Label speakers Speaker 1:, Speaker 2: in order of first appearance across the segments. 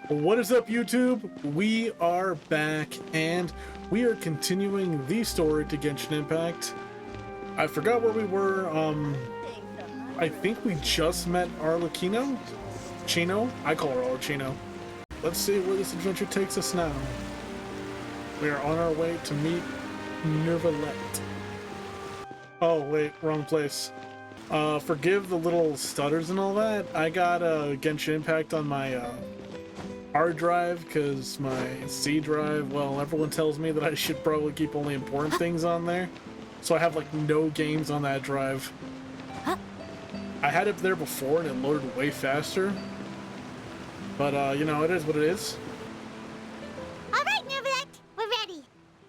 Speaker 1: What is up, YouTube? We are back, and we are continuing the story to Genshin Impact. I forgot where we were. I think we just met Arlecchino? Chino? I call her Arlecchino. Let's see where this adventure takes us now. We are on our way to meet Neuvillette. Oh, wait, wrong place. Forgive the little stutters and all that. I got Genshin Impact on my hard drive because my C drive, well, everyone tells me that I should probably keep only important things on there. So I have like no games on that drive. I had it there before and it loaded way faster. But, you know, it is what it is.
Speaker 2: Alright, Neuvillette, we're ready.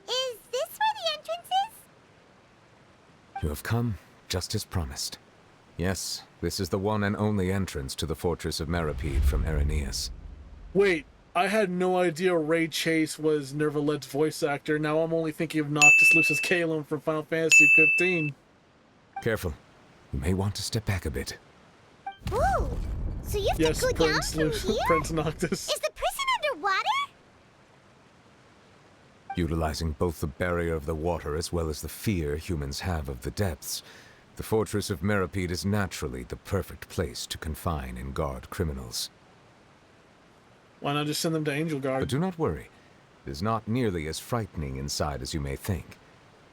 Speaker 2: Is this where the entrance is?
Speaker 3: You have come, just as promised. Yes, this is the one and only entrance to the Fortress of Meripede from Araneus.
Speaker 1: Wait, I had no idea Ray Chase was Neuvillette's voice actor. Now I'm only thinking of Noctis Lucis Calum from Final Fantasy 15.
Speaker 3: Careful. You may want to step back a bit.
Speaker 2: Ooh, so you have to go down from here?
Speaker 1: Prince Noctis.
Speaker 2: Is the prison underwater?
Speaker 3: Utilizing both the barrier of the water as well as the fear humans have of the depths, the Fortress of Meripede is naturally the perfect place to confine and guard criminals.
Speaker 1: Why not just send them to Angel Guard?
Speaker 3: But do not worry. It is not nearly as frightening inside as you may think.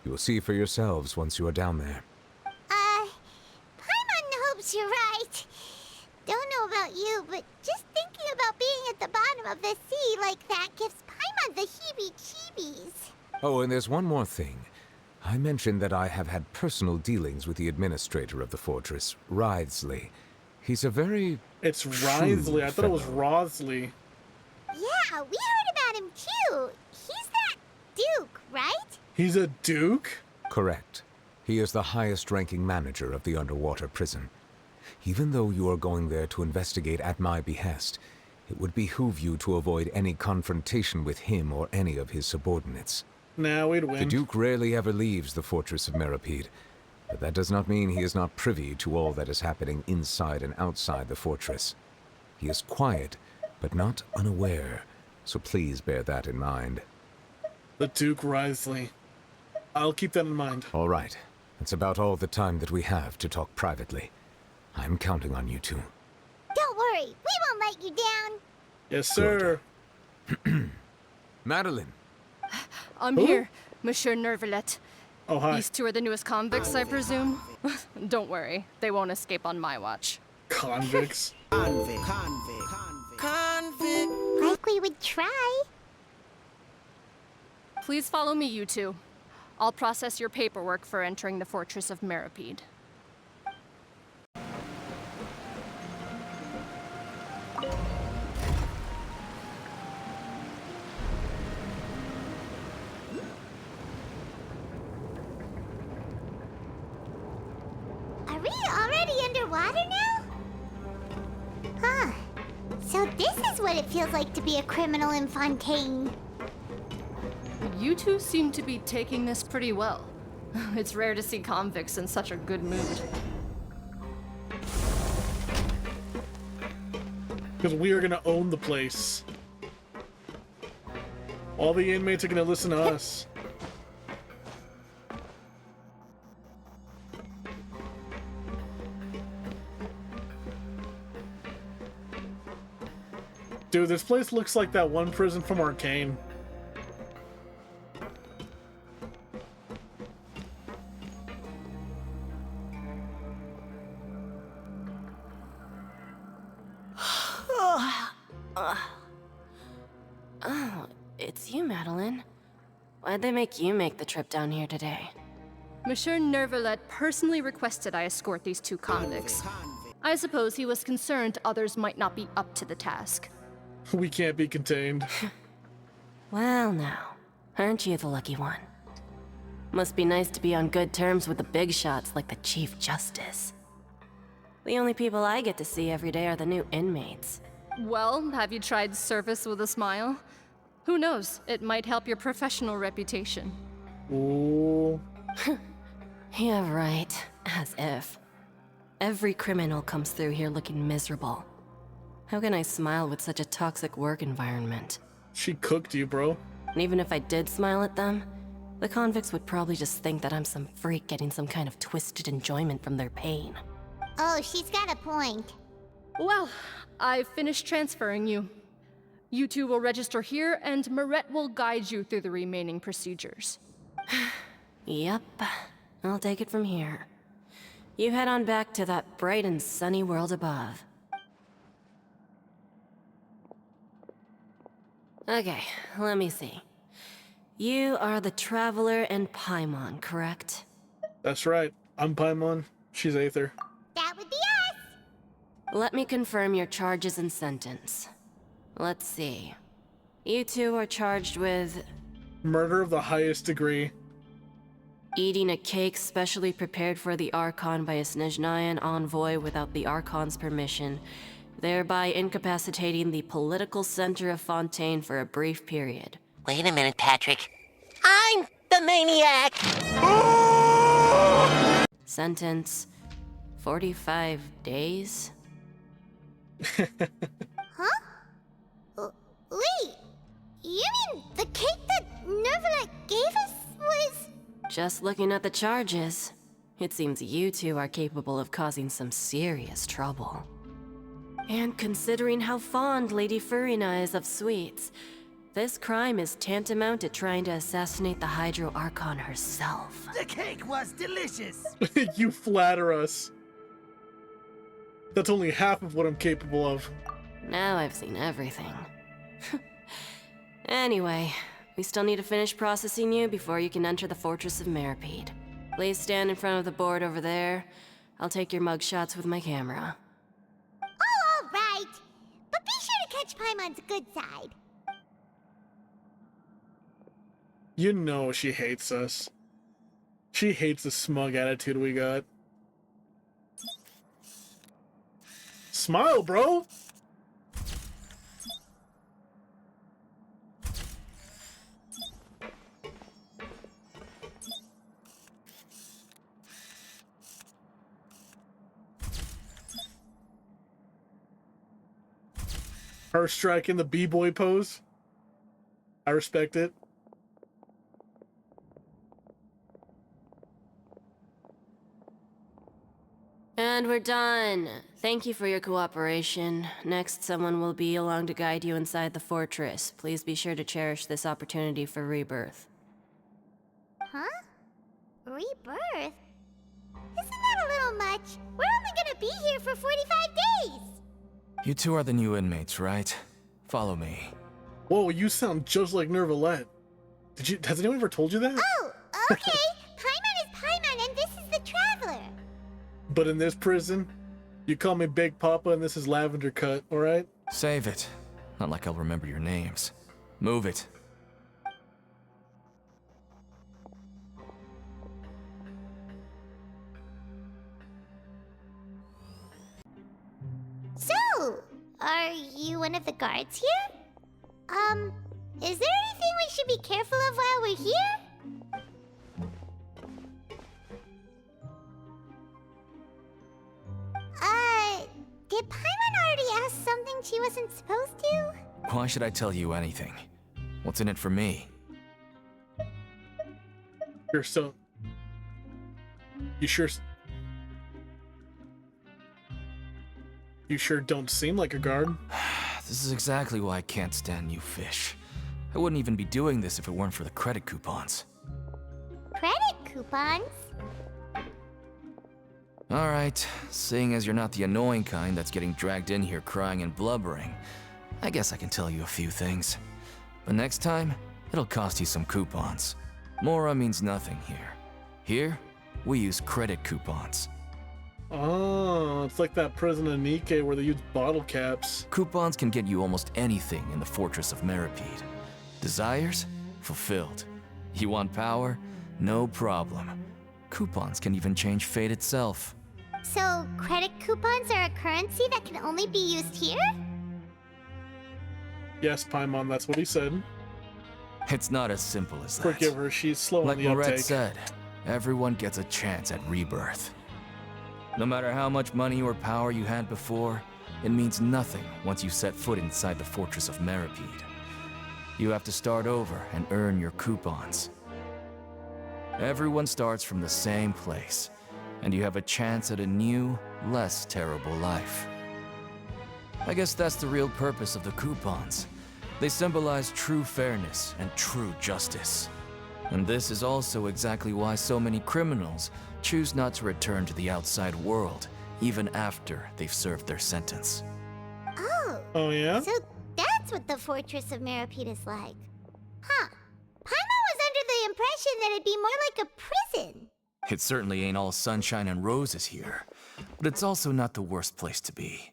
Speaker 3: You will see for yourselves once you are down there.
Speaker 2: Paimon hopes you're right. Don't know about you, but just thinking about being at the bottom of the sea like that gives Paimon the heebie-jeebies.
Speaker 3: Oh, and there's one more thing. I mentioned that I have had personal dealings with the administrator of the fortress, Wriothesley. He's a very...
Speaker 1: It's Wriothesley. I thought it was Wriothesley.
Speaker 2: Yeah, we heard about him too. He's that Duke, right?
Speaker 1: He's a Duke?
Speaker 3: Correct. He is the highest-ranking manager of the underwater prison. Even though you are going there to investigate at my behest, it would behoove you to avoid any confrontation with him or any of his subordinates.
Speaker 1: Nah, we'd win.
Speaker 3: The Duke rarely ever leaves the Fortress of Meripede, but that does not mean he is not privy to all that is happening inside and outside the fortress. He is quiet, but not unaware, so please bear that in mind.
Speaker 1: The Duke Wriothesley. I'll keep that in mind.
Speaker 3: All right. That's about all the time that we have to talk privately. I'm counting on you two.
Speaker 2: Don't worry, we won't let you down.
Speaker 1: Yes, sir.
Speaker 3: Madeline!
Speaker 4: I'm here, Monsieur Neuvillette.
Speaker 1: Oh, hi.
Speaker 4: These two are the newest convicts, I presume? Don't worry, they won't escape on my watch.
Speaker 1: Convicts.
Speaker 5: Convict.
Speaker 2: Like we would try.
Speaker 4: Please follow me, you two. I'll process your paperwork for entering the Fortress of Meripede.
Speaker 2: Are we already underwater now? Huh. So this is what it feels like to be a criminal in Fontaine.
Speaker 4: You two seem to be taking this pretty well. It's rare to see convicts in such a good mood.
Speaker 1: Because we are going to own the place. All the inmates are going to listen to us. Dude, this place looks like that one prison from Arcane.
Speaker 6: Oh, it's you, Madeline. Why'd they make you make the trip down here today?
Speaker 4: Monsieur Neuvillette personally requested I escort these two convicts. I suppose he was concerned others might not be up to the task.
Speaker 1: We can't be contained.
Speaker 6: Well, now, aren't you the lucky one? Must be nice to be on good terms with the big shots like the Chief Justice. The only people I get to see every day are the new inmates.
Speaker 4: Well, have you tried service with a smile? Who knows, it might help your professional reputation.
Speaker 1: Ooh.
Speaker 6: Yeah, right. As if. Every criminal comes through here looking miserable. How can I smile with such a toxic work environment?
Speaker 1: She cooked you, bro.
Speaker 6: And even if I did smile at them, the convicts would probably just think that I'm some freak getting some kind of twisted enjoyment from their pain.
Speaker 2: Oh, she's got a point.
Speaker 4: Well, I've finished transferring you. You two will register here, and Marette will guide you through the remaining procedures.
Speaker 6: Yep, I'll take it from here. You head on back to that bright and sunny world above. Okay, let me see. You are the Traveler and Paimon, correct?
Speaker 1: That's right. I'm Paimon. She's Aether.
Speaker 2: That would be us!
Speaker 6: Let me confirm your charges and sentence. Let's see. You two are charged with
Speaker 1: Murder of the highest degree.
Speaker 6: eating a cake specially prepared for the Archon by a Snezhnayan envoy without the Archon's permission, thereby incapacitating the political center of Fontaine for a brief period.
Speaker 5: Wait a minute, Patrick. I'm the maniac!
Speaker 6: Sentence: 45 days?
Speaker 2: Wait, you mean the cake that Nervalet gave us was...
Speaker 6: Just looking at the charges, it seems you two are capable of causing some serious trouble. And considering how fond Lady Furina is of sweets, this crime is tantamount to trying to assassinate the Hydro Archon herself.
Speaker 7: The cake was delicious.
Speaker 1: You flatter us. That's only half of what I'm capable of.
Speaker 6: Now I've seen everything. Anyway, we still need to finish processing you before you can enter the Fortress of Meripede. Please stand in front of the board over there. I'll take your mugshots with my camera.
Speaker 2: Oh, all right. But be sure to catch Paimon's good side.
Speaker 1: You know she hates us. She hates the smug attitude we got. Smile, bro! Her striking the b-boy pose. I respect it.
Speaker 6: And we're done. Thank you for your cooperation. Next, someone will be along to guide you inside the fortress. Please be sure to cherish this opportunity for rebirth.
Speaker 2: Huh? Rebirth? Isn't that a little much? We're only gonna be here for 45 days!
Speaker 8: You two are the new inmates, right? Follow me.
Speaker 1: Whoa, you sound just like Nervalet. Has anyone ever told you that?
Speaker 2: Oh, okay. Paimon is Paimon and this is the Traveler.
Speaker 1: But in this prison, you call me Big Papa and this is Lavender Cut, alright?
Speaker 8: Save it. Not like I'll remember your names. Move it.
Speaker 2: So, are you one of the guards here? Is there anything we should be careful of while we're here? Did Paimon already ask something she wasn't supposed to?
Speaker 8: Why should I tell you anything? What's in it for me?
Speaker 1: You're so... You sure... You sure don't seem like a guard.
Speaker 8: This is exactly why I can't stand you fish. I wouldn't even be doing this if it weren't for the credit coupons.
Speaker 2: Credit coupons?
Speaker 8: Alright, seeing as you're not the annoying kind that's getting dragged in here crying and blubbering, I guess I can tell you a few things. But next time, it'll cost you some coupons. Mora means nothing here. Here, we use credit coupons.
Speaker 1: Oh, it's like that prison in Nikke where they use bottle caps.
Speaker 8: Coupons can get you almost anything in the Fortress of Meripede. Desires? Fulfilled. You want power? No problem. Coupons can even change fate itself.
Speaker 2: So, credit coupons are a currency that can only be used here?
Speaker 1: Yes, Paimon, that's what he said.
Speaker 8: It's not as simple as that.
Speaker 1: Forgive her, she's slow
Speaker 8: Like
Speaker 1: on the
Speaker 8: Marette
Speaker 1: uptake.
Speaker 8: said, everyone gets a chance at rebirth. No matter how much money or power you had before, it means nothing once you set foot inside the fortress of Meripede. You have to start over and earn your coupons. Everyone starts from the same place, and you have a chance at a new, less terrible life. I guess that's the real purpose of the coupons. They symbolize true fairness and true justice. And this is also exactly why so many criminals choose not to return to the outside world, even after they've served their sentence.
Speaker 2: Oh.
Speaker 1: Oh, yeah?
Speaker 2: So that's what the Fortress of Meripede is like. Huh. Paimon was under the impression that it'd be more like a prison.
Speaker 8: It certainly ain't all sunshine and roses here, but it's also not the worst place to be.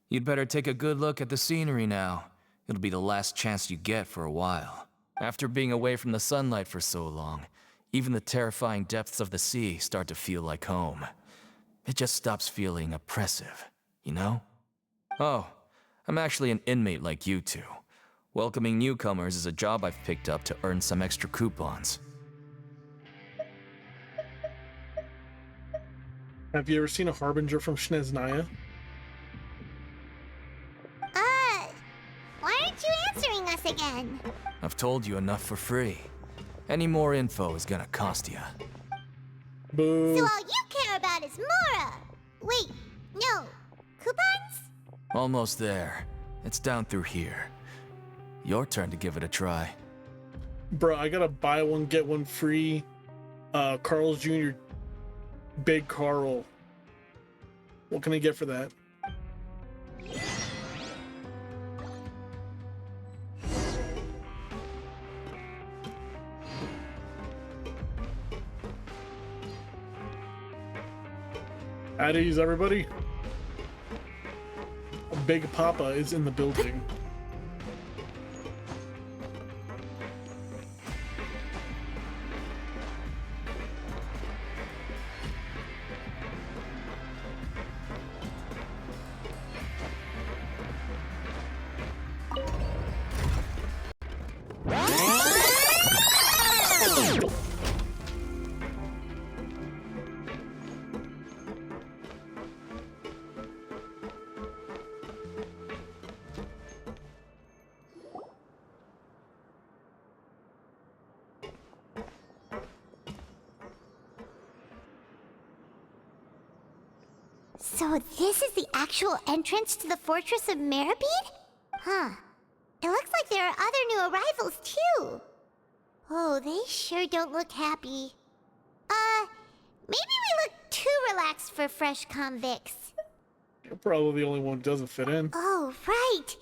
Speaker 8: You'd better take a good look at the scenery now. It'll be the last chance you get for a while. After being away from the sunlight for so long, even the terrifying depths of the sea start to feel like home. It just stops feeling oppressive, you know? Oh, I'm actually an inmate like you two. Welcoming newcomers is a job I've picked up to earn some extra coupons.
Speaker 1: Have you ever seen a Harbinger from Sneznaya?
Speaker 2: Why aren't you answering us again?
Speaker 8: I've told you enough for free. Any more info is gonna cost you.
Speaker 1: Boo.
Speaker 2: So all you care about is Mora! Wait, no. Coupons?
Speaker 8: Almost there. It's down through here. Your turn to give it a try.
Speaker 1: Bro, I gotta buy one, get one free. Carl's Jr. Big Carl. What can I get for that? At ease, everybody. Big Papa is in the building.
Speaker 2: So this is the actual entrance to the Fortress of Meripede? Huh. It looks like there are other new arrivals, too. Oh, they sure don't look happy. Maybe we look too relaxed for fresh convicts.
Speaker 1: You're probably the only one who doesn't fit in.
Speaker 2: Oh, right.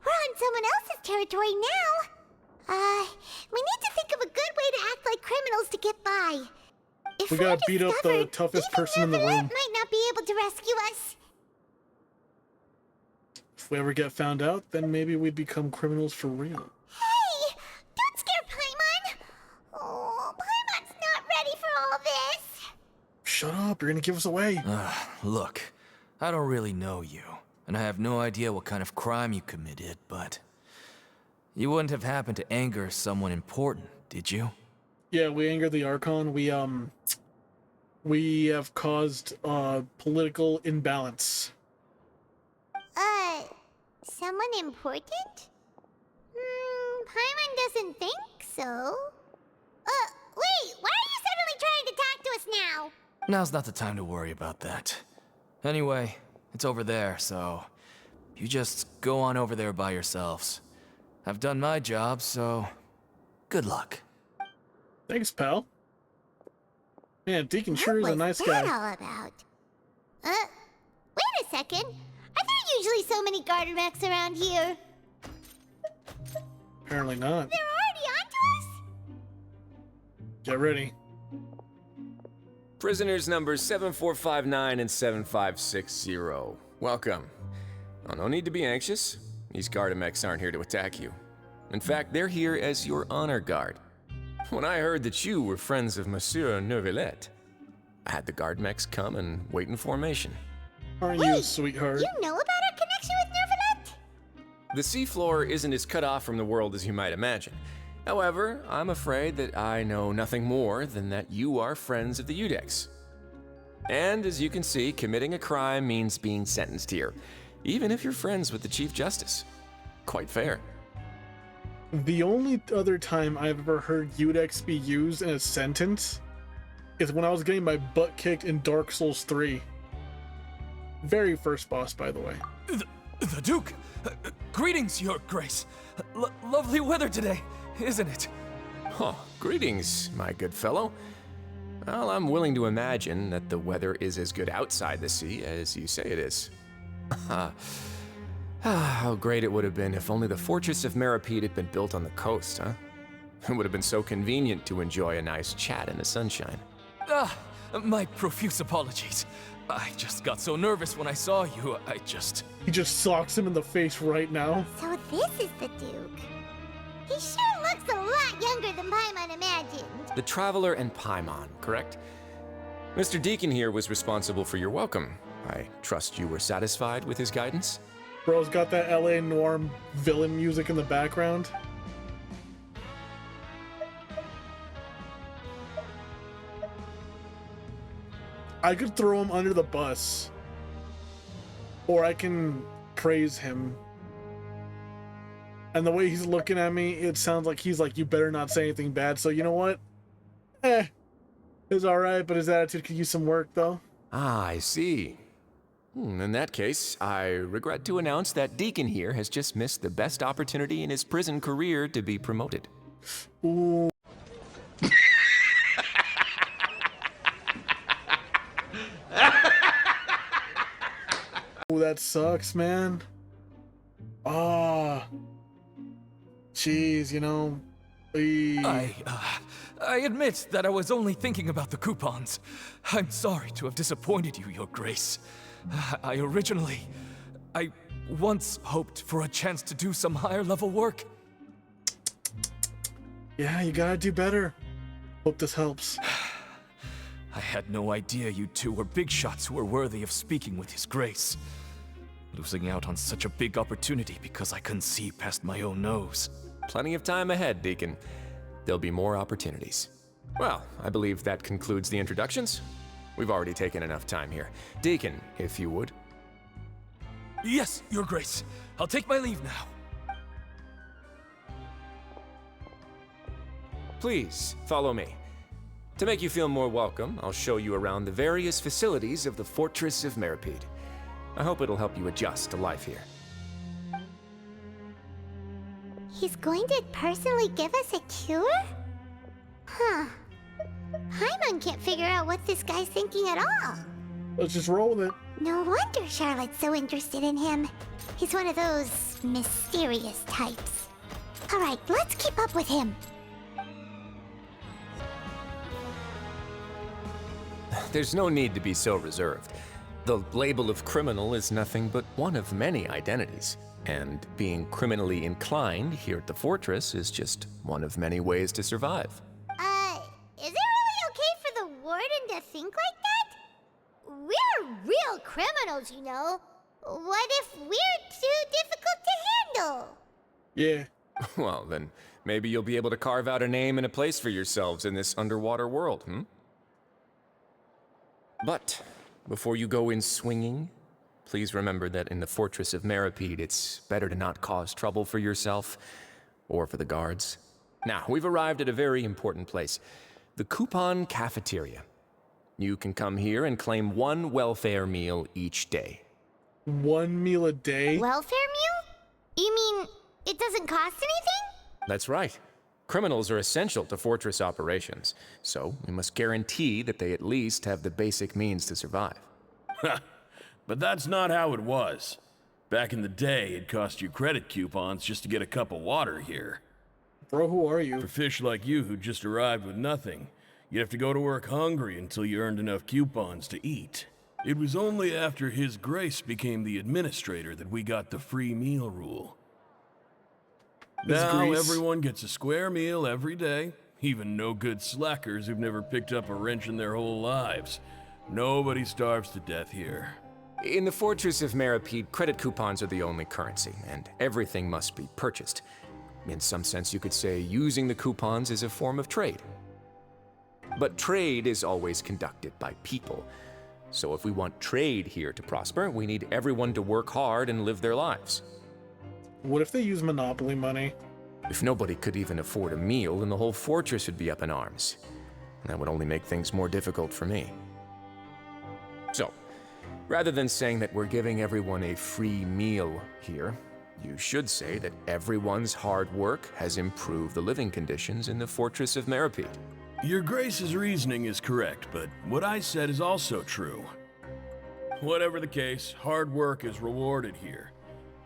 Speaker 2: We're on someone else's territory now. We need to think of a good way to act like criminals to get by. If
Speaker 1: We gotta beat up the toughest person in the room.
Speaker 2: might not be able to rescue us.
Speaker 1: If we ever get found out, then maybe we'd become criminals for real.
Speaker 2: Hey! Don't scare Paimon! Oh, Paimon's not ready for all this.
Speaker 1: Shut up, you're gonna give us away.
Speaker 8: Look, I don't really know you, and I have no idea what kind of crime you committed, but you wouldn't have happened to anger someone important, did you?
Speaker 1: Yeah, we angered the Archon. We have caused political imbalance.
Speaker 2: Someone important? Paimon doesn't think so. Wait, why are you suddenly trying to talk to us now?
Speaker 8: Now's not the time to worry about that. Anyway, it's over there, so you just go on over there by yourselves. I've done my job, so good luck.
Speaker 1: Thanks, pal. Man, Deacon sure is a nice
Speaker 2: What was that
Speaker 1: guy.
Speaker 2: all about? Wait a second. Are there usually so many garter mechs around here?
Speaker 1: Apparently not.
Speaker 2: They're already onto us?
Speaker 1: Get ready.
Speaker 9: Prisoners numbers 7459 and 7560. Welcome. Oh, no need to be anxious. These Gardamex aren't here to attack you. In fact, they're here as your honor guard. When I heard that you were friends of Monsieur Neuvillette, I had the Gardamex come and wait in formation.
Speaker 1: Aren't you, sweetheart?
Speaker 2: You know about our connection with Neuvillette?
Speaker 9: The seafloor isn't as cut off from the world as you might imagine. However, I'm afraid that I know nothing more than that you are friends of the Udex. And as you can see, committing a crime means being sentenced here. even if you're friends with the Chief Justice. Quite fair.
Speaker 1: The only other time I've ever heard Udex be used in a sentence is when I was getting my butt kicked in Dark Souls 3. Very first boss, by the way.
Speaker 10: The Duke! Greetings, Your Grace. Lovely weather today, isn't it?
Speaker 9: Oh, greetings, my good fellow. Well, I'm willing to imagine that the weather is as good outside the sea as you say it is. How great it would have been if only the Fortress of Meripede had been built on the coast, huh? It would have been so convenient to enjoy a nice chat in the sunshine.
Speaker 10: My profuse apologies. I just got so nervous when I saw you,
Speaker 1: He just socks him in the face right now.
Speaker 2: So this is the Duke. He sure looks a lot younger than Paimon imagined.
Speaker 9: The Traveler and Paimon, correct? Mr. Deacon here was responsible for your welcome. I trust you were satisfied with his guidance?
Speaker 1: Bro's got that LA Noir villain music in the background. I could throw him under the bus. Or I can praise him. And the way he's looking at me, it sounds like he's like, you better not say anything bad. So you know what? It's alright, but his attitude could use some work, though.
Speaker 9: Ah, I see. In that case, I regret to announce that Deacon here has just missed the best opportunity in his prison career to be promoted.
Speaker 1: Ooh. Ooh, that sucks, man. Ah. Jeez, you know.
Speaker 10: I admit that I was only thinking about the coupons. I'm sorry to have disappointed you, Your Grace. I once hoped for a chance to do some higher level work.
Speaker 1: Yeah, you gotta do better. Hope this helps.
Speaker 10: I had no idea you two were big shots who were worthy of speaking with His Grace. Losing out on such a big opportunity because I couldn't see past my own nose.
Speaker 9: Plenty of time ahead, Deacon. There'll be more opportunities. Well, I believe that concludes the introductions. We've already taken enough time here. Deacon, if you would.
Speaker 10: Yes, Your Grace. I'll take my leave now.
Speaker 9: Please, follow me. To make you feel more welcome, I'll show you around the various facilities of the Fortress of Meripede. I hope it'll help you adjust to life here.
Speaker 2: He's going to personally give us a cure? Huh. Paimon can't figure out what this guy's thinking at all.
Speaker 1: Let's just roll with it.
Speaker 2: No wonder Charlotte's so interested in him. He's one of those mysterious types. Alright, let's keep up with him.
Speaker 9: There's no need to be so reserved. The label of criminal is nothing but one of many identities. And being criminally inclined here at the fortress is just one of many ways to survive.
Speaker 2: Is it really okay for the warden to think like that? We're real criminals, you know. What if we're too difficult to handle?
Speaker 1: Yeah.
Speaker 9: Well, then maybe you'll be able to carve out a name and a place for yourselves in this underwater world, But before you go in swinging, please remember that in the Fortress of Meripede, it's better to not cause trouble for yourself or for the guards. Now, we've arrived at a very important place, the Coupon Cafeteria. You can come here and claim one welfare meal each day.
Speaker 1: 1 meal a day?
Speaker 2: Welfare meal? You mean it doesn't cost anything?
Speaker 9: That's right. Criminals are essential to fortress operations, so we must guarantee that they at least have the basic means to survive.
Speaker 11: But that's not how it was. Back in the day, it cost you credit coupons just to get a cup of water here.
Speaker 1: Bro, who are you?
Speaker 11: For fish like you who just arrived with nothing, you'd have to go to work hungry until you earned enough coupons to eat. It was only after His Grace became the administrator that we got the free meal rule. Now everyone gets a square meal every day, even no-good slackers who've never picked up a wrench in their whole lives. Nobody starves to death here.
Speaker 9: In the Fortress of Meripede, credit coupons are the only currency, and everything must be purchased. In some sense, you could say using the coupons is a form of trade. But trade is always conducted by people. So if we want trade here to prosper, we need everyone to work hard and live their lives.
Speaker 1: What if they use monopoly money?
Speaker 9: If nobody could even afford a meal, then the whole fortress would be up in arms. That would only make things more difficult for me. So, rather than saying that we're giving everyone a free meal here, you should say that everyone's hard work has improved the living conditions in the Fortress of Meripede.
Speaker 11: Your Grace's reasoning is correct, but what I said is also true. Whatever the case, hard work is rewarded here.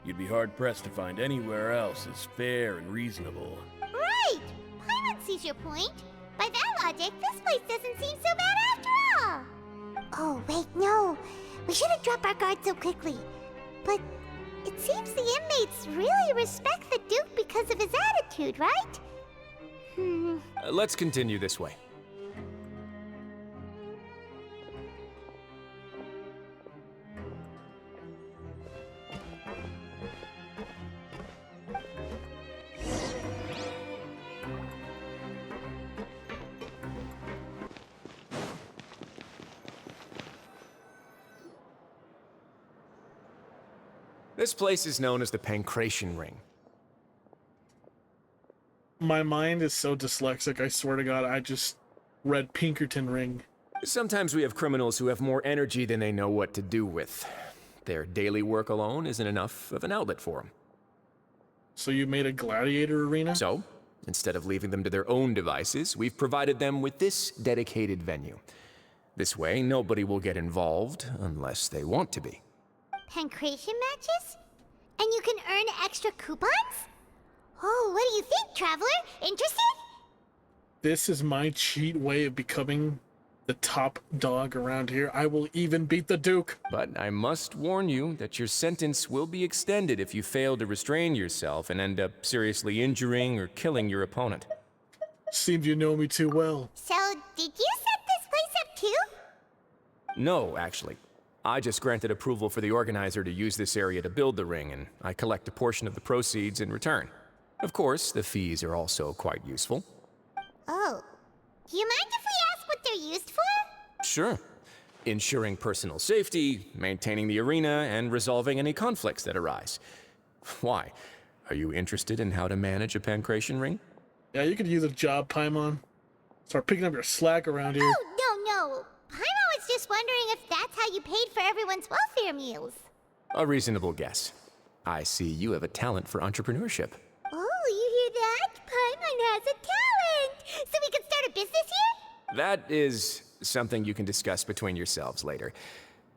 Speaker 11: You'd be hard-pressed to find anywhere else as fair and reasonable.
Speaker 2: Right! Paimon sees your point. By that logic, this place doesn't seem so bad after all. Oh, wait, no. We shouldn't drop our guard so quickly. But it seems the inmates really respect the Duke because of his attitude, right?
Speaker 9: Let's continue this way. This place is known as the Pancration Ring.
Speaker 1: My mind is so dyslexic, I swear to God, I just read Pinkerton Ring.
Speaker 9: Sometimes we have criminals who have more energy than they know what to do with. Their daily work alone isn't enough of an outlet for them.
Speaker 1: So you made a gladiator arena?
Speaker 9: So, instead of leaving them to their own devices, we've provided them with this dedicated venue. This way, nobody will get involved unless they want to be.
Speaker 2: Pancration matches? And you can earn extra coupons? Oh, what do you think, Traveler? Interested?
Speaker 1: This is my cheat way of becoming the top dog around here. I will even beat the Duke.
Speaker 9: But I must warn you that your sentence will be extended if you fail to restrain yourself and end up seriously injuring or killing your opponent.
Speaker 1: Seems you know me too well.
Speaker 2: So, did you set this place up too?
Speaker 9: No, actually. I just granted approval for the organizer to use this area to build the ring, and I collect a portion of the proceeds in return. Of course, the fees are also quite useful.
Speaker 2: Oh. Do you mind if we ask what they're used for?
Speaker 9: Sure. Ensuring personal safety, maintaining the arena, and resolving any conflicts that arise. Why? Are you interested in how to manage a pancration ring?
Speaker 1: Yeah, you could use a job, Paimon. Start picking up your slack around here.
Speaker 2: Oh, no. Paimon was just wondering if that's how you paid for everyone's welfare meals.
Speaker 9: A reasonable guess. I see you have a talent for entrepreneurship.
Speaker 2: Oh, you hear that? Paimon has a talent! So we could start a business here?
Speaker 9: That is something you can discuss between yourselves later.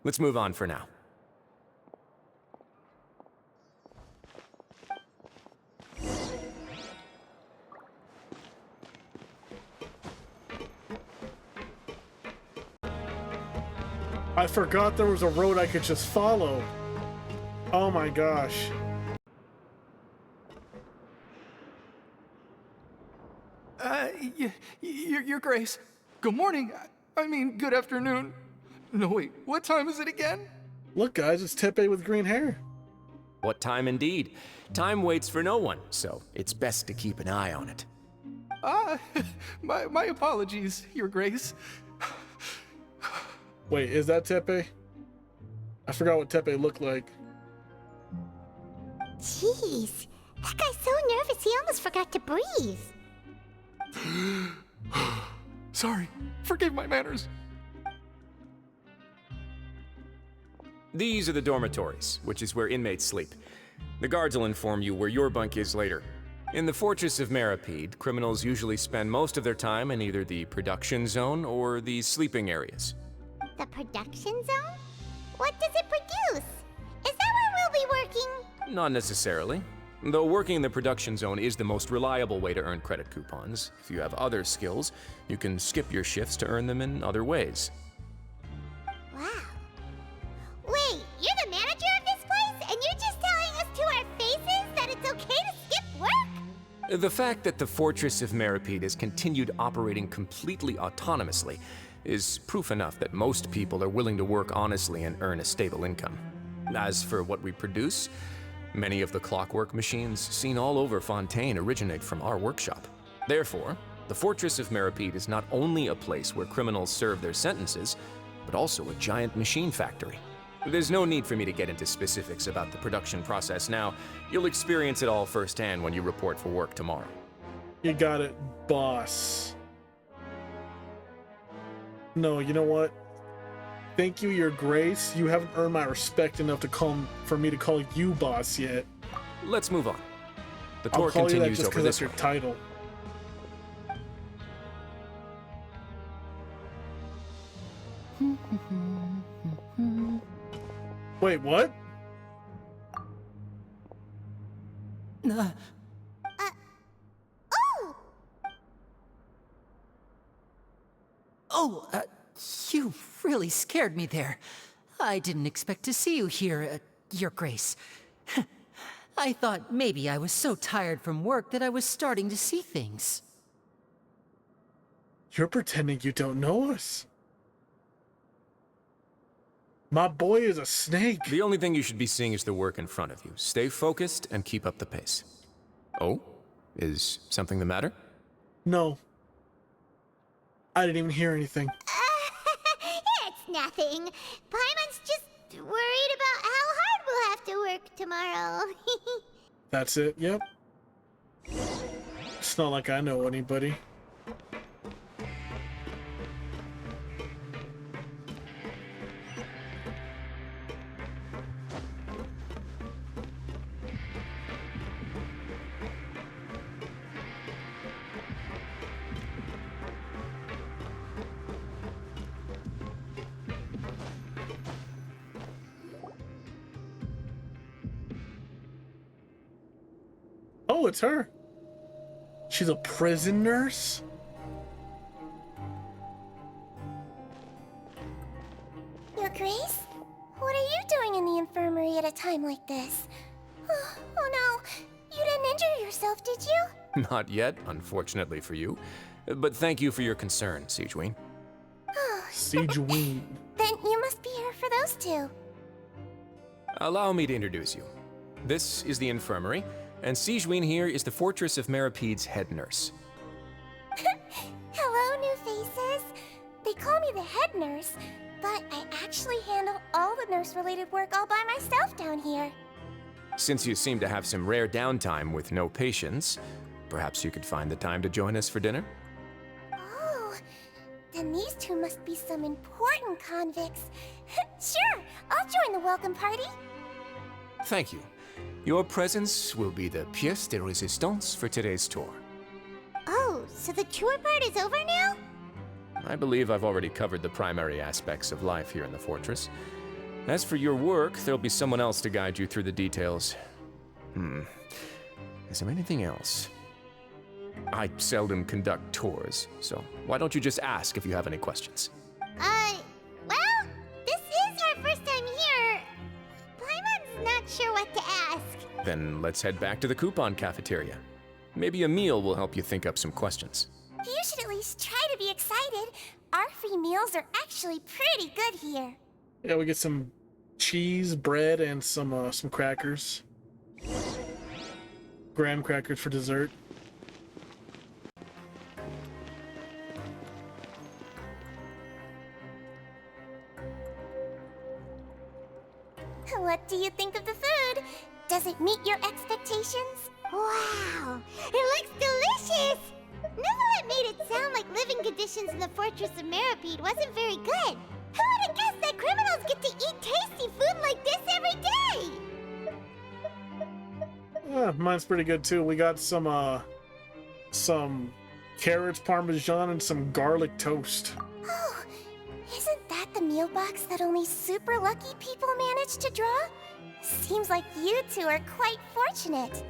Speaker 9: Let's move on for now.
Speaker 1: I forgot there was a road I could just follow. Oh my gosh.
Speaker 12: Your Grace. Good morning. I mean, good afternoon. No, wait, what time is it again?
Speaker 1: Look, guys, it's Tepe with green hair.
Speaker 9: What time indeed? Time waits for no one, so it's best to keep an eye on it.
Speaker 12: My apologies, Your Grace.
Speaker 1: Wait, is that Tepe? I forgot what Tepe looked like.
Speaker 2: Jeez, that guy's so nervous he almost forgot to breathe.
Speaker 12: Sorry, forgive my manners.
Speaker 9: These are the dormitories, which is where inmates sleep. The guards will inform you where your bunk is later. In the Fortress of Meripede, criminals usually spend most of their time in either the production zone or the sleeping areas.
Speaker 2: The production zone? What does it produce? Is that where we'll be working?
Speaker 9: Not necessarily. Though working in the production zone is the most reliable way to earn credit coupons, if you have other skills, you can skip your shifts to earn them in other ways.
Speaker 2: Wow. Wait, you're the manager of this place, and you're just telling us to our faces that it's okay to skip work?
Speaker 9: The fact that the Fortress of Meripede has continued operating completely autonomously is proof enough that most people are willing to work honestly and earn a stable income. As for what we produce, many of the clockwork machines seen all over Fontaine originate from our workshop. Therefore, the Fortress of Meripede is not only a place where criminals serve their sentences, but also a giant machine factory. There's no need for me to get into specifics about the production process now. You'll experience it all firsthand when you report for work tomorrow.
Speaker 1: You got it, boss. No, you know what? Thank you, Your Grace. You haven't earned my respect enough for me to call you boss yet.
Speaker 9: Let's move on. The
Speaker 1: I'll
Speaker 9: tour
Speaker 1: call you that
Speaker 9: continues
Speaker 1: just
Speaker 9: over
Speaker 1: because that's
Speaker 9: this
Speaker 1: your
Speaker 9: way.
Speaker 1: title. Wait, what?
Speaker 2: Oh!
Speaker 13: Oh, you really scared me there. I didn't expect to see you here, Your Grace. I thought maybe I was so tired from work that I was starting to see things.
Speaker 1: You're pretending you don't know us. My boy is a snake.
Speaker 9: The only thing you should be seeing is the work in front of you. Stay focused and keep up the pace. Oh? Is something the matter?
Speaker 1: No. I didn't even hear anything.
Speaker 2: It's nothing. Paimon's just worried about how hard we'll have to work tomorrow.
Speaker 1: That's it, yep. It's not like I know anybody. Oh, it's her. She's a prison nurse?
Speaker 2: Your Grace? What are you doing in the infirmary at a time like this? Oh no, you didn't injure yourself, did you?
Speaker 9: Not yet, unfortunately for you. But thank you for your concern, Sigewinne.
Speaker 1: Sigewinne.
Speaker 2: Then you must be here for those two.
Speaker 9: Allow me to introduce you. This is the infirmary, and Sigewinne here is the Fortress of Merapede's head nurse.
Speaker 2: Hello, new faces. They call me the head nurse, but I actually handle all the nurse-related work all by myself down here.
Speaker 9: Since you seem to have some rare downtime with no patients, perhaps you could find the time to join us for dinner?
Speaker 2: Oh, then these two must be some important convicts. Sure, I'll join the welcome party.
Speaker 9: Thank you. Your presence will be the pièce de résistance for today's tour.
Speaker 2: Oh, so the tour part is over now?
Speaker 9: I believe I've already covered the primary aspects of life here in the fortress. As for your work, there'll be someone else to guide you through the details. Is there anything else? I seldom conduct tours, so why don't you just ask if you have any questions?
Speaker 2: Well, this is our first time here. Paimon's not sure what to ask.
Speaker 9: Then let's head back to the coupon cafeteria. Maybe a meal will help you think up some questions.
Speaker 2: You should at least try to be excited. Our free meals are actually pretty good here.
Speaker 1: Yeah, we get some cheese, bread, and some crackers. Graham crackers for dessert.
Speaker 2: What do you think of the food? Does it meet your expectations? Wow, it looks delicious! Neverlet made it sound like living conditions in the Fortress of Meripede wasn't very good. Who would have guessed that criminals get to eat tasty food like this every day?
Speaker 1: Yeah, mine's pretty good too. We got some carrots, parmesan, and some garlic toast.
Speaker 2: Oh, isn't that the meal box that only super lucky people manage to draw? Seems like you two are quite fortunate.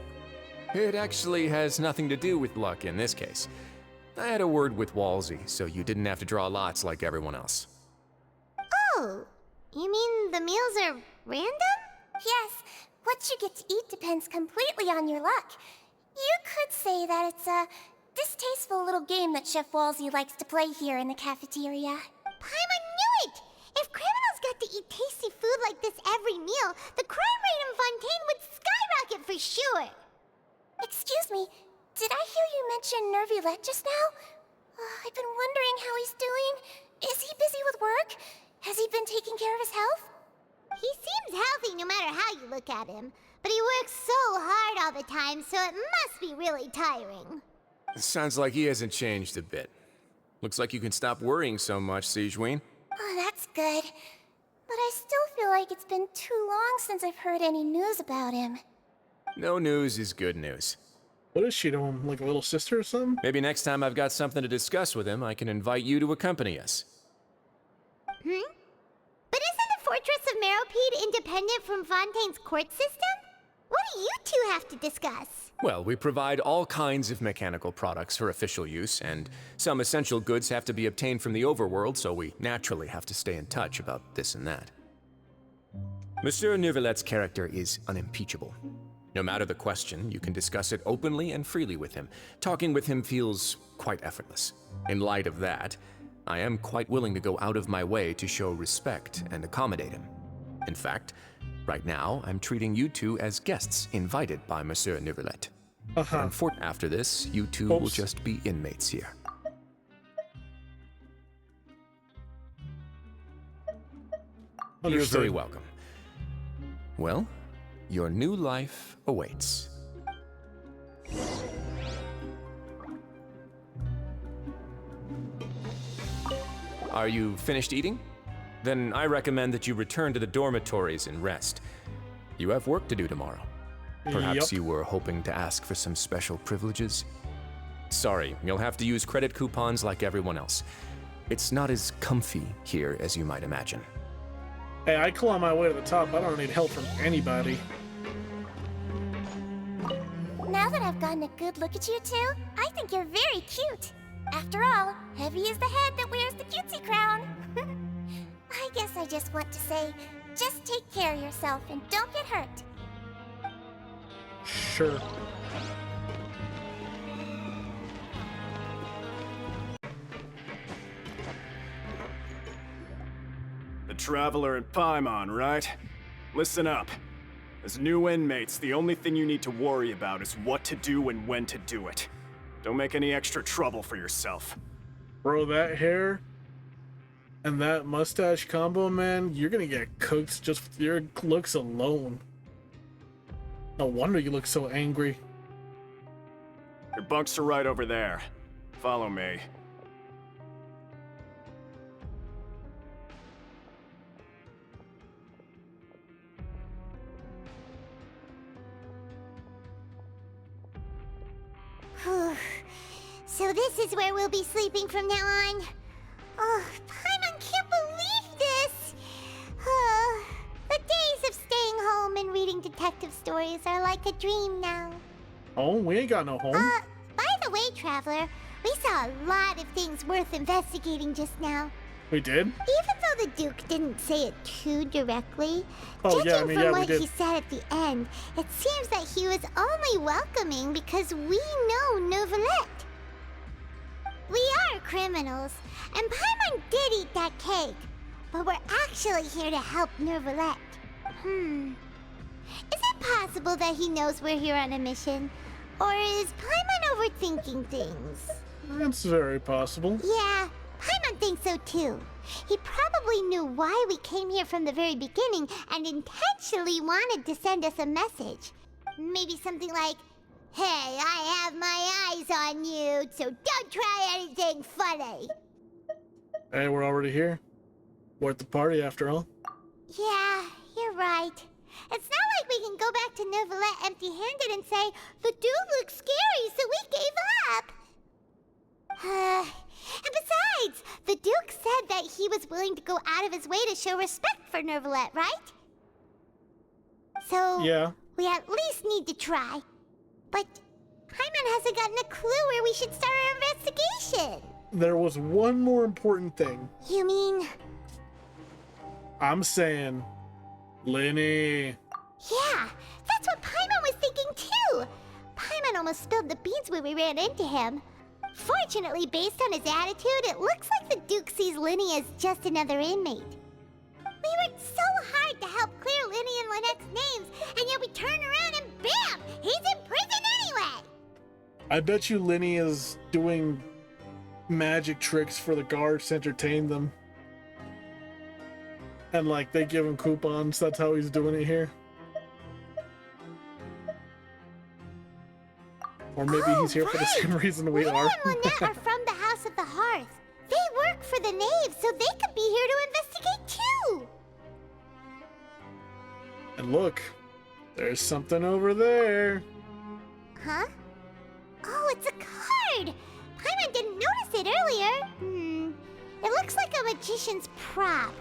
Speaker 9: It actually has nothing to do with luck in this case. I had a word with Walsey, so you didn't have to draw lots like everyone else.
Speaker 2: Oh, you mean the meals are random? Yes, what you get to eat depends completely on your luck. You could say that it's a distasteful little game that Chef Walsey likes to play here in the cafeteria. Paimon knew it! If criminals got to eat tasty food like this every meal, the crime rate in Fontaine would skyrocket for sure! Excuse me, did I hear you mention Nervylette just now? I've been wondering how he's doing. Is he busy with work? Has he been taking care of his health? He seems healthy no matter how you look at him, but he works so hard all the time, so it must be really tiring.
Speaker 9: Sounds like he hasn't changed a bit. Looks like you can stop worrying so much, Sigewinne.
Speaker 2: Oh, that's good. But I still feel like it's been too long since I've heard any news about him.
Speaker 9: No news is good news.
Speaker 1: What is she to him? Like a little sister or something?
Speaker 9: Maybe next time I've got something to discuss with him, I can invite you to accompany us.
Speaker 2: But isn't the Fortress of Meropide independent from Fontaine's court system? What do you two have to discuss?
Speaker 9: Well, we provide all kinds of mechanical products for official use, and some essential goods have to be obtained from the overworld, so we naturally have to stay in touch about this and that. Monsieur Neuvillette character is unimpeachable. No matter the question, you can discuss it openly and freely with him. Talking with him feels quite effortless. In light of that, I am quite willing to go out of my way to show respect and accommodate him. In fact, right now, I'm treating you two as guests invited by Monsieur Neuvillette. After this, you two will just be inmates here. You're very welcome. Well, your new life awaits. Are you finished eating? Then I recommend that you return to the dormitories and rest. You have work to do tomorrow. Perhaps you were hoping to ask for some special privileges? Sorry, you'll have to use credit coupons like everyone else. It's not as comfy here as you might imagine.
Speaker 1: Hey, I claw my way to the top. I don't need help from anybody.
Speaker 2: Now that I've gotten a good look at you two, I think you're very cute. After all, heavy is the head that wears the cutesy crown. I guess I just want to say, just take care of yourself and don't get hurt.
Speaker 1: Sure.
Speaker 14: The Traveler and Paimon, right? Listen up. As new inmates, the only thing you need to worry about is what to do and when to do it. Don't make any extra trouble for yourself.
Speaker 1: Bro, that hair and that mustache combo, man, you're gonna get cooked just with your looks alone. No wonder you look so angry.
Speaker 14: Your bunks are right over there. Follow me.
Speaker 2: So this is where we'll be sleeping from now on. Oh, Paimon can't believe this! The days of staying home and reading detective stories are like a dream now.
Speaker 1: Oh, we ain't got no home.
Speaker 2: By the way, Traveler, we saw a lot of things worth investigating just now.
Speaker 1: We did?
Speaker 2: Even though the Duke didn't say it too directly,
Speaker 1: judging
Speaker 2: from what he said at the end, it seems that he was only welcoming because we know Neuvillette. We are criminals, and Paimon did eat that cake, but we're actually here to help Neuvillette. Is it possible that he knows we're here on a mission? Or is Paimon overthinking things?
Speaker 1: That's very possible.
Speaker 2: Yeah, Paimon thinks so too. He probably knew why we came here from the very beginning and intentionally wanted to send us a message. Maybe something like, "Hey, I have my eyes on you, so don't try anything funny."
Speaker 1: Hey, we're already here. We're at the party after all.
Speaker 2: Yeah, you're right. It's not like we can go back to Neuvillette empty-handed and say, "The dude looks scary, so we gave up." And besides, the Duke said that he was willing to go out of his way to show respect for Neuvillette, right? So,
Speaker 1: yeah,
Speaker 2: we at least need to try. But Paimon hasn't gotten a clue where we should start our investigation.
Speaker 1: There was one more important thing.
Speaker 2: You mean?
Speaker 1: I'm saying, Lenny.
Speaker 2: Yeah, that's what Paimon was thinking too. Paimon almost spilled the beans when we ran into him. Fortunately, based on his attitude, it looks like the Duke sees Lenny as just another inmate. We worked so hard to help clear Lenny and Lynette's names, and yet we turn around and bam! He's in prison anyway!
Speaker 1: I bet you Lenny is doing magic tricks for the guards to entertain them. And like they give him coupons. That's how he's doing it here. Or maybe he's here for the same reason we are.
Speaker 2: Luna and Lynette are from the House of the Hearth. They work for the Knave, so they could be here to investigate too.
Speaker 1: And look, there's something over there.
Speaker 2: Huh? Oh, it's a card! Paimon didn't notice it earlier. It looks like a magician's prop.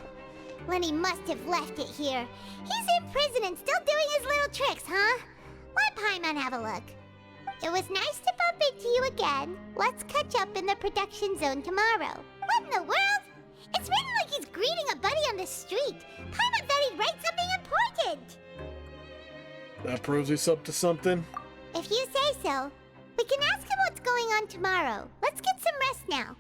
Speaker 2: Lenny must have left it here. He's in prison and still doing his little tricks, huh? Let Paimon have a look. It was nice to bump into you again. Let's catch up in the production zone tomorrow. What in the world? It's written like he's greeting a buddy on the street. Paimon thought he'd write something important.
Speaker 1: That proves he's up to something.
Speaker 2: If you say so. We can ask him what's going on tomorrow. Let's get some rest now.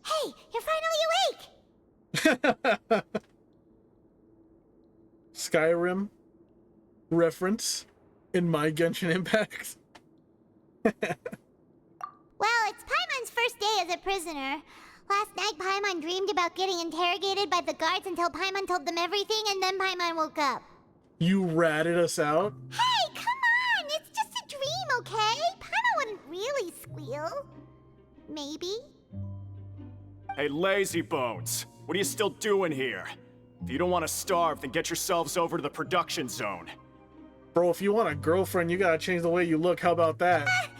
Speaker 2: Hey, you're finally awake!
Speaker 1: Skyrim reference in my Genshin Impact.
Speaker 2: Well, it's Paimon's first day as a prisoner. Last night, Paimon dreamed about getting interrogated by the guards until Paimon told them everything, and then Paimon woke up.
Speaker 1: You ratted us out?
Speaker 2: Hey, come on! It's just a dream, okay? Paimon wouldn't really squeal. Maybe?
Speaker 14: Hey, lazy bones. What are you still doing here? If you don't want to starve, then get yourselves over to the production zone.
Speaker 1: Bro, if you want a girlfriend, you gotta change the way you look. How about that?
Speaker 2: Sorry!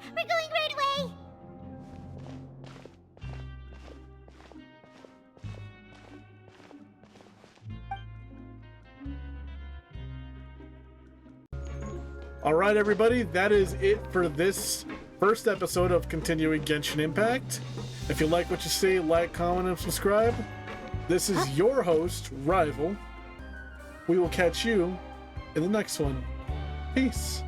Speaker 2: We're going right away!
Speaker 1: Alright, everybody, that is it for this first episode of Continuing Genshin Impact. If you like what you see, like, comment, and subscribe. This is your host, Rival. We will catch you in the next one. Peace.